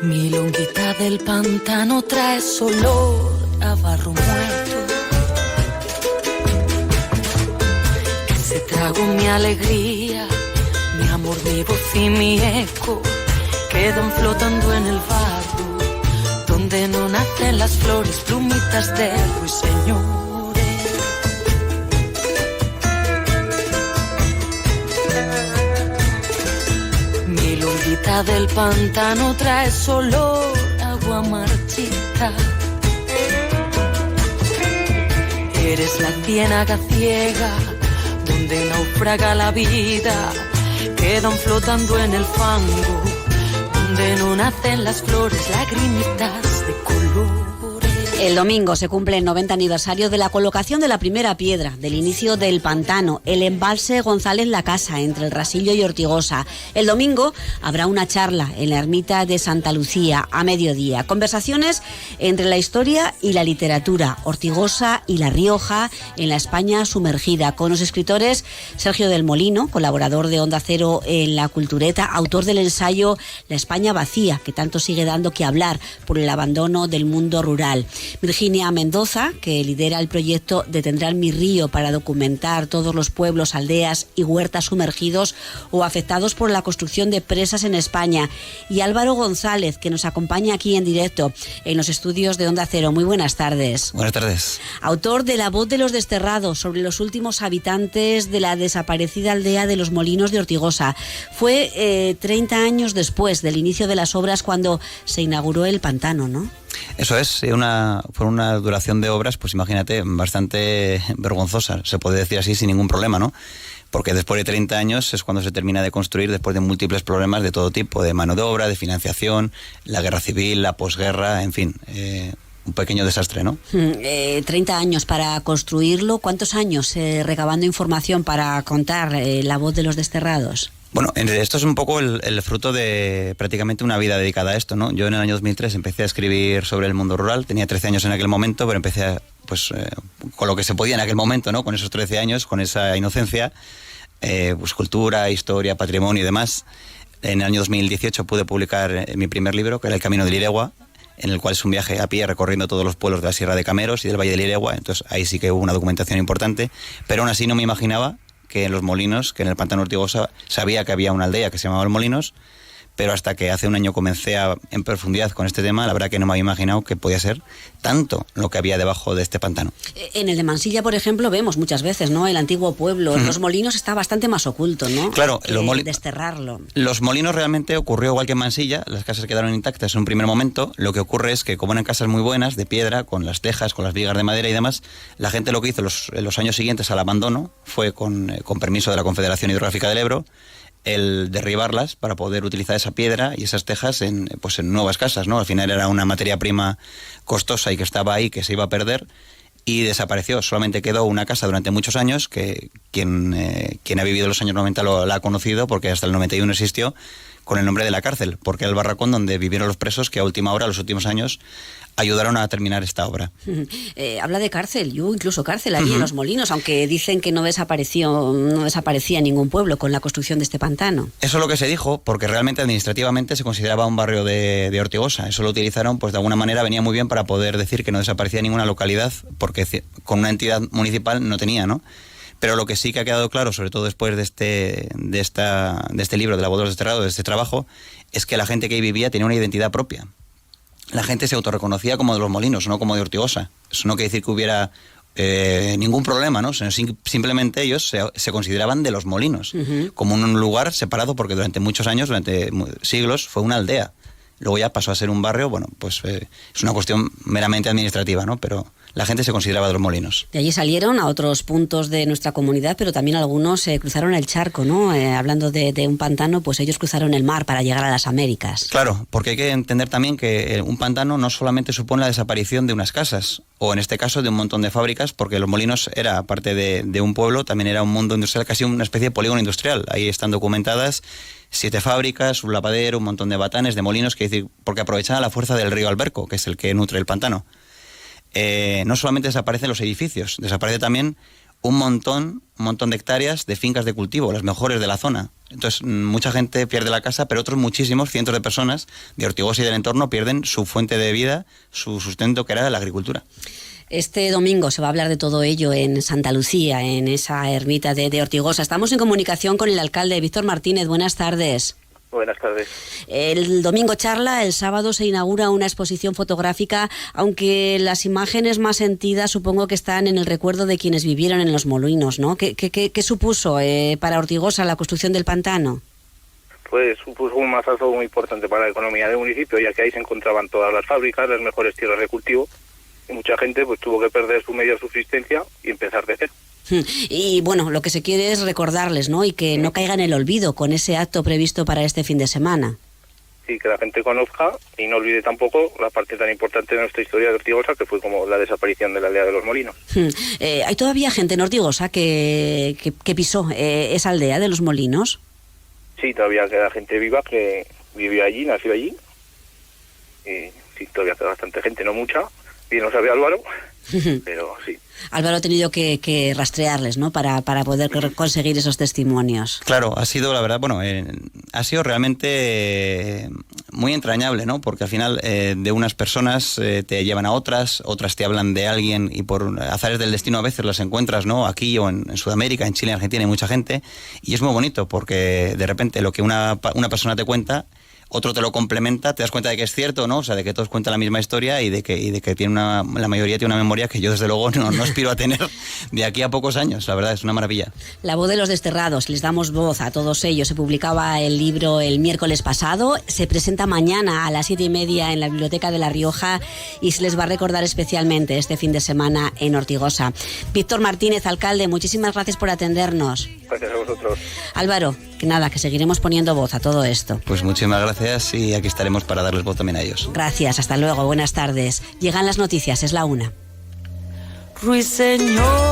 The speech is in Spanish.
Milonguita del pantano trae olor a barro muerto, que se tragó mi alegría, mi amor, mi voz y mi eco, quedan flotando en el barro, donde no nacen las flores, plumitas de ruiseñor. Milonguita del pantano trae olor a agua marchita. Eres la ciénaga ciega donde naufraga la vida, quedan flotando en el fango, donde no nacen las flores, lagrimitas de color. El domingo se cumple el 90 aniversario de la colocación de la primera piedra, del inicio del pantano, el embalse González La Casa, entre el Rasillo y Ortigosa. El domingo habrá una charla en la ermita de Santa Lucía a mediodía. Conversaciones entre la historia y la literatura, Ortigosa y La Rioja en la España sumergida, con los escritores Sergio del Molino, colaborador de Onda Cero en La Cultureta, autor del ensayo La España vacía, que tanto sigue dando que hablar por el abandono del mundo rural. Virginia Mendoza, que lidera el proyecto Detendrán mi río para documentar todos los pueblos, aldeas y huertas sumergidos o afectados por la construcción de presas en España. Y Álvaro González, que nos acompaña aquí en directo en los estudios de Onda Cero. Muy buenas tardes. Buenas tardes. Autor de La voz de los desterrados, sobre los últimos habitantes de la desaparecida aldea de Los Molinos de Ortigosa. Fue 30 años después del inicio de las obras cuando se inauguró el pantano, ¿no? Eso es, fue una duración de obras, pues imagínate, bastante vergonzosa, se puede decir así sin ningún problema, ¿no? Porque después de 30 años es cuando se termina de construir, después de múltiples problemas de todo tipo, de mano de obra, de financiación, la guerra civil, la posguerra, en fin, un pequeño desastre, ¿no? 30 años para construirlo. ¿Cuántos años recabando información para contar La voz de los desterrados? Bueno, esto es un poco el fruto de prácticamente una vida dedicada a esto, ¿no? Yo en el año 2003 empecé a escribir sobre el mundo rural, tenía 13 años en aquel momento, pero empecé con lo que se podía en aquel momento, ¿no? Con esos 13 años, con esa inocencia, pues cultura, historia, patrimonio y demás. En el año 2018 pude publicar mi primer libro, que era El camino del Iregua, en el cual es un viaje a pie recorriendo todos los pueblos de la Sierra de Cameros y del Valle del Iregua. Entonces ahí sí que hubo una documentación importante, pero aún así no me imaginaba que en Los Molinos, que en el pantano Ortigosa, sabía que había una aldea que se llamaba Los Molinos, pero hasta que hace un año comencé en profundidad con este tema, la verdad que no me había imaginado que podía ser tanto lo que había debajo de este pantano. En el de Mansilla, por ejemplo, vemos muchas veces, ¿no?, el antiguo pueblo. Los Molinos está bastante más oculto, ¿no? Claro, desterrarlo. Los Molinos realmente ocurrió igual que en Mansilla, las casas quedaron intactas en un primer momento. Lo que ocurre es que como eran casas muy buenas, de piedra, con las tejas, con las vigas de madera y demás, la gente lo que hizo en los años siguientes al abandono fue, con permiso de la Confederación Hidrográfica del Ebro, el derribarlas para poder utilizar esa piedra y esas tejas en nuevas casas, ¿no? Al final era una materia prima costosa y que estaba ahí, que se iba a perder, y desapareció. Solamente quedó una casa durante muchos años, que quien ha vivido los años 90 la ha conocido, porque hasta el 91 existió, con el nombre de la cárcel, porque era el barracón donde vivieron los presos que a última hora, los últimos años, ayudaron a terminar esta obra. Habla de cárcel, yo incluso cárcel allí en Los Molinos, aunque dicen que no desaparecía ningún pueblo con la construcción de este pantano. Eso es lo que se dijo, porque realmente administrativamente se consideraba un barrio de Ortigosa. Eso lo utilizaron, pues de alguna manera venía muy bien para poder decir que no desaparecía ninguna localidad, porque con una entidad municipal no tenía, ¿no? Pero lo que sí que ha quedado claro, sobre todo después de este libro, de La voz de los desterrados, de este trabajo, es que la gente que ahí vivía tenía una identidad propia. La gente se autorreconocía como de Los Molinos, no como de Ortigosa. Eso no quiere decir que hubiera ningún problema, ¿no? Simplemente ellos se consideraban de Los Molinos, como un lugar separado, porque durante muchos años, durante siglos, fue una aldea. Luego ya pasó a ser un barrio, bueno, pues es una cuestión meramente administrativa, ¿no? Pero la gente se consideraba de Los Molinos. De allí salieron a otros puntos de nuestra comunidad, pero también algunos cruzaron el charco, ¿no? Hablando de un pantano, pues ellos cruzaron el mar para llegar a las Américas. Claro, porque hay que entender también que un pantano no solamente supone la desaparición de unas casas, o en este caso de un montón de fábricas, porque Los Molinos era, aparte de un pueblo, también era un mundo industrial, casi una especie de polígono industrial. Ahí están documentadas 7 fábricas, un lavadero, un montón de batanes, de molinos, que decir, porque aprovechaban la fuerza del río Alberco, que es el que nutre el pantano. No solamente desaparecen los edificios, desaparece también un montón de hectáreas de fincas de cultivo, las mejores de la zona. Entonces, mucha gente pierde la casa, pero otros muchísimos, cientos de personas de Ortigosa y del entorno pierden su fuente de vida, su sustento, que era la agricultura. Este domingo se va a hablar de todo ello en Santa Lucía, en esa ermita de Ortigosa. Estamos en comunicación con el alcalde Víctor Martínez. Buenas tardes. Buenas tardes. El domingo charla, el sábado se inaugura una exposición fotográfica, aunque las imágenes más sentidas supongo que están en el recuerdo de quienes vivieron en los molinos, ¿no? ¿Qué supuso para Ortigosa la construcción del pantano? Pues supuso un mazazo muy importante para la economía del municipio, ya que ahí se encontraban todas las fábricas, las mejores tierras de cultivo, y mucha gente pues tuvo que perder su media subsistencia y empezar de cero. Y bueno, lo que se quiere es recordarles, ¿no? Y que no caiga en el olvido con ese acto previsto para este fin de semana. Sí, que la gente conozca y no olvide tampoco la parte tan importante de nuestra historia de Ortigosa, que fue como la desaparición de la aldea de los Molinos. ¿Hay todavía gente en Ortigosa que pisó esa aldea de los Molinos? Sí, todavía queda gente viva que vivió allí, nació allí. Y sí, todavía queda bastante gente, no mucha. Bien lo sabe Álvaro, pero sí. Álvaro ha tenido que rastrearles, ¿no? Para poder conseguir esos testimonios. Claro, ha sido, la verdad, bueno, ha sido realmente muy entrañable, ¿no? Porque al final de unas personas te llevan a otras te hablan de alguien y por azares del destino a veces las encuentras, ¿no? Aquí o en Sudamérica, en Chile, en Argentina hay mucha gente y es muy bonito porque de repente lo que una persona te cuenta, otro te lo complementa, te das cuenta de que es cierto, ¿no? O sea, de que todos cuentan la misma historia y de que tiene la mayoría tiene una memoria que yo desde luego no aspiro a tener de aquí a pocos años. La verdad es una maravilla. La voz de los desterrados, les damos voz a todos ellos. Se publicaba el libro el miércoles pasado, se presenta mañana a las 7:30 en la Biblioteca de La Rioja y se les va a recordar especialmente este fin de semana en Ortigosa. Víctor Martínez, alcalde, muchísimas gracias por atendernos. Gracias a vosotros. Álvaro, que seguiremos poniendo voz a todo esto. Pues muchísimas gracias y aquí estaremos para darles voz también a ellos. Gracias, hasta luego, buenas tardes. Llegan las noticias, es la 1. Ruiseñor.